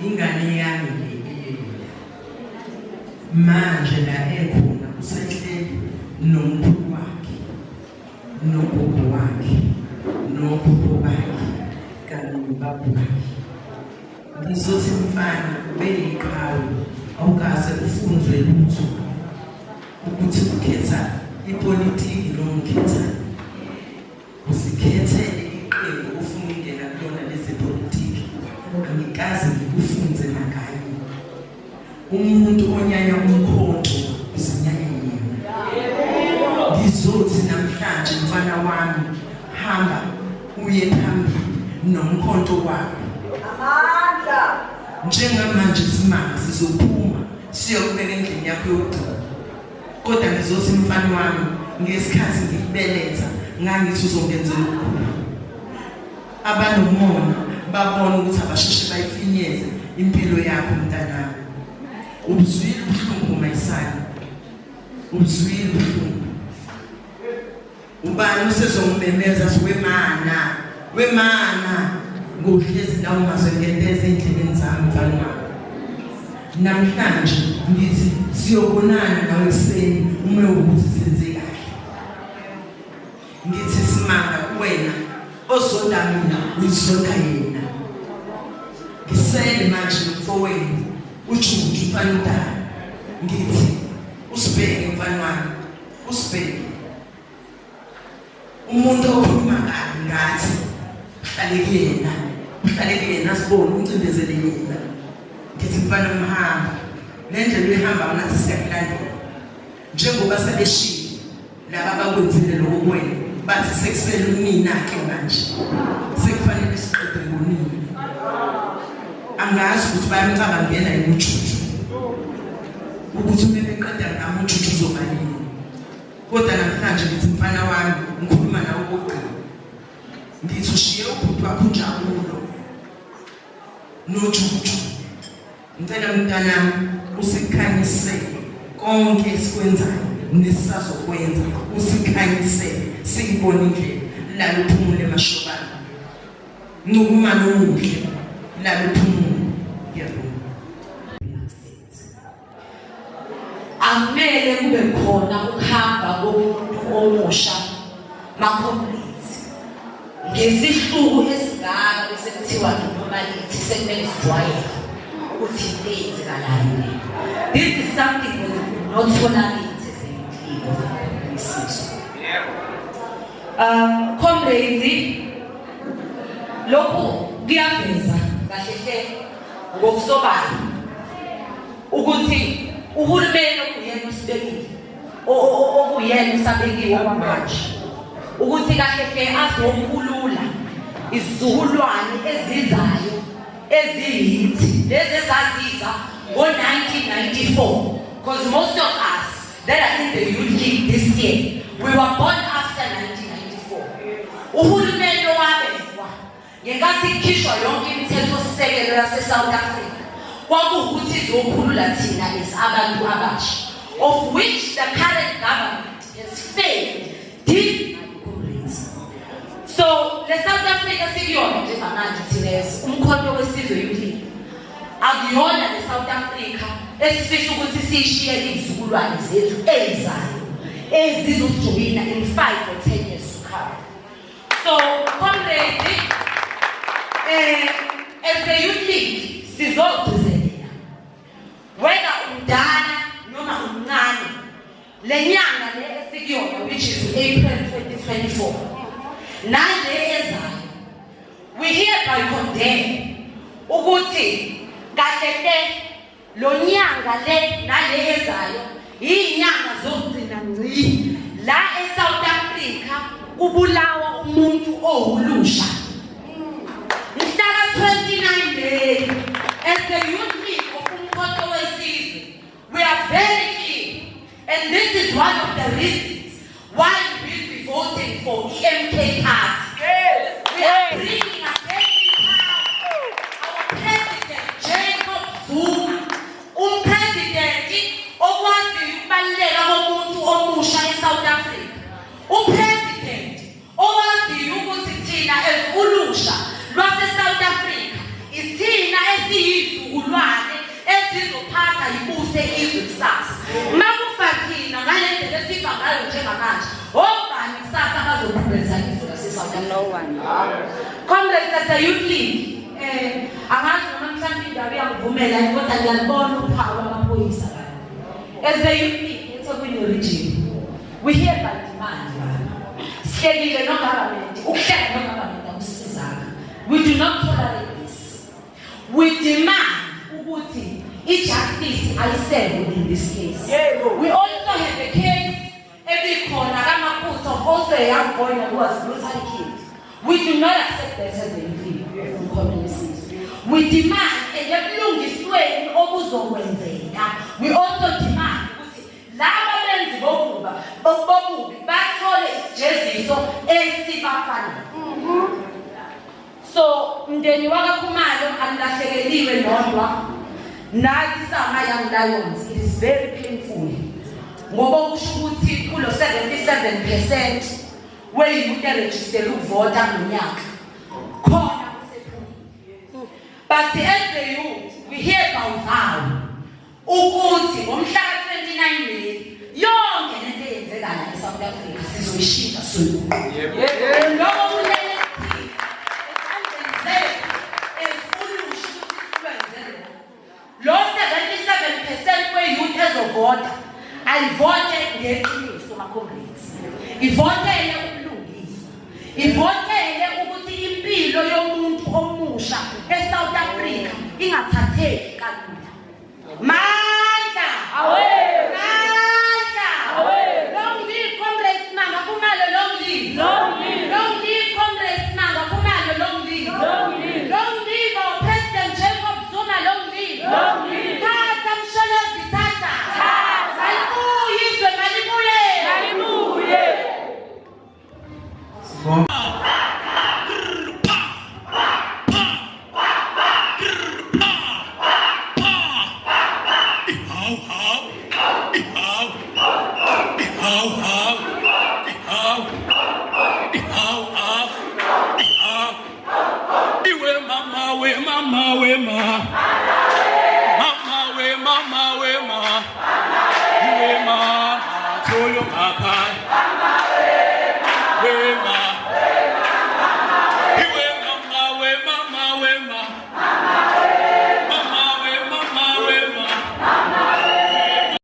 ingane yami manje la ekhona usehleli nomkhulu wakhe nogogo wakhe nogogo bakhe kanye nobaba wakhe. Ngizothi mfana beliqhawe awukaze ufunzwe lutho ukuthi ukhetha ipolitiki noma ukhetha usikhethele iqembu ufuna ingena kulona lezi politiki. Angikaze ngikufunze nakanye umuntu onyanya umkhonto usinyanya yena. Ngizothi namhlanje mfana wami hamba uye phambili nomkhonto wakho. Amandla njengamanje simanga sizophuma siyokubeka endlini yakho yokugcina. Kodwa ngizothi mfana wami ngesikhathi ngikubeletha ngangithi uzongenzela ukukhulu. Abanomona babona ukuthi abasheshe bayifinyeze impilo yakho mntanami. Ubuzwile ubuhlungu mayisana. Ubuzwile ubuhlungu. Ubani usezongimemeza wemana ngohlezi nawo mazengenteza endleleni zami mfana wami. Namhlanje ngithi siyobonana nawe ekseni uma ukuthi senze kahle. Ngithi simanga kuwena ozonda mina uzonda yena. Ngisele manje mfowenu uJuju mfana uDala. Ngithi usibheke mfana wami usibheke. Umuntu okhuluma kabi ngathi uhlale kuyena sibone uncindezele yena. Ngithi mfana mhamba nendlela uyihamba ngathi siyakulandela. Njengoba sebeshilo laba bakwenzile lokho kuwena bathi sekusele unina ke manje sekufanele siqede ngonini. Angazi ukuthi bayamcabangela yini uJuju ukuthi uma beqeda ngami uJuju uzoba yini. Kodwa namhlanje ngithi mfana wami ngikhuluma nawe ukugcina. Ngithi ushiye ubhuti wakho uNjabulo noJuju. Ngicela mntanami usikhanyisele konke esikwenzayo nesizokwenza usikhanyisele sikubone indlela la luphumule emashobana. Ncukumane omuhle la luphumule. Ngiyabonga. Amele kube khona ukuhamba komuntu omusha ma-complete ngesihluku esigaba bese kuthiwa noma lithi sekumele sijwayele ukuthi into eyenzekalayo. This is something that we not tolerate as a comrades, lokhu kuyaveza kahle hle ngokusobala ukuthi uhulumeni okuyena usibekile okuyena usabekiwe manje ukuthi kahle hle azokhulula izizukulwane ezizayo eziyithi lezi ezaziza ngo-1994 because most of us that are in the youth league this year we were born after 1994. Uhulumeni owabekwa ngenkathi ikhishwa yonke imithetho-sisekelo yase-South Africa kwakuwukuthi izokhulula thina as abantu abasha, of which the current government has failed deep. So le South Africa sikuyona njengamanje thina umkhonto wesizwe youth league akuyona le South Africa esifisa ukuthi siyishiye izizukulwane zethu ezizayo ezizojoyina in 5 or 10 years to come. So comrades, as the youth league sizogcizelela whether umdala noma umncane le nyanga le esikuyona which is April 2024 nale ezayo we hereby condemn ukuthi kahle hle lo nyanga le nale ezayo inyanga zokugcina ngci la eSouth Africa kubulawa umuntu ohulusha. Mhla 29 May as the youth league of umkhonto wesizwe we are very clear, and this is one of the reasons why we will be voting for MK card. We are bringing again our President Jacob Zuma, President okwazi ukubaleka komuntu omusha eSouth Africa. President owazi ukuthi thina ezilusha lwase-South Africa ithina esiyizukulwane ezizophatha ibuse izwe kusasa. Makufathina ngale ndlela esiva ngayo njengamanje, obani kusasa abazoqhubeza izwe lase-South Africa? No one. Comrades as a youth league, angazi noma mhlawumbe indaba iyangivumela kodwa ngiyalibona uphawu lwamaphoyisa la. As the youth league eThekwini region, we hereby demand sihlekile no-government, ukuhleka no-government akusisizanga. We do not tolerate this. We demand ukuthi justice ayisekho in this case. We also have a case ebikhona kaMaphusa of also a young boy who was brutally killed. We do not accept that as a youth from communities. We demand ebulungisweni obuzokwenzeka. We also demand ukuthi laba benzi bobubi bathole isijeziso esibafanele. So mndeni wakaKhumalo anilahlekeliwe nodwa. Nathi sama young lions, it is very painful. Ngoba kusho ukuthi kulo 77% weyouth register ukuvota ngonyaka khona kusephumile. But as the youth, we hereby vow ukuthi ngomhla ka-29 May yonke lento eyenzekala eSouth Africa sizoyishintsha sonke. Lokho kulele esandleni zethu ezifulusha ukuthi sikwenze lo 77% weyouth ezovota ayivote ngeqiniso ma-comrades. Ivotele ukulungisa. Ivotele ukuthi impilo yomuntu omusha eSouth Africa ingathatheki kalula. Mandla! Mandla! Long live comrades Nanga Khumalo, long live! Long live comrades Nanga Khumalo, long live! Long live our President Jacob Zuma, long live! Tata Msholozi, tata! Malibuye izwe, malibuye! Mama,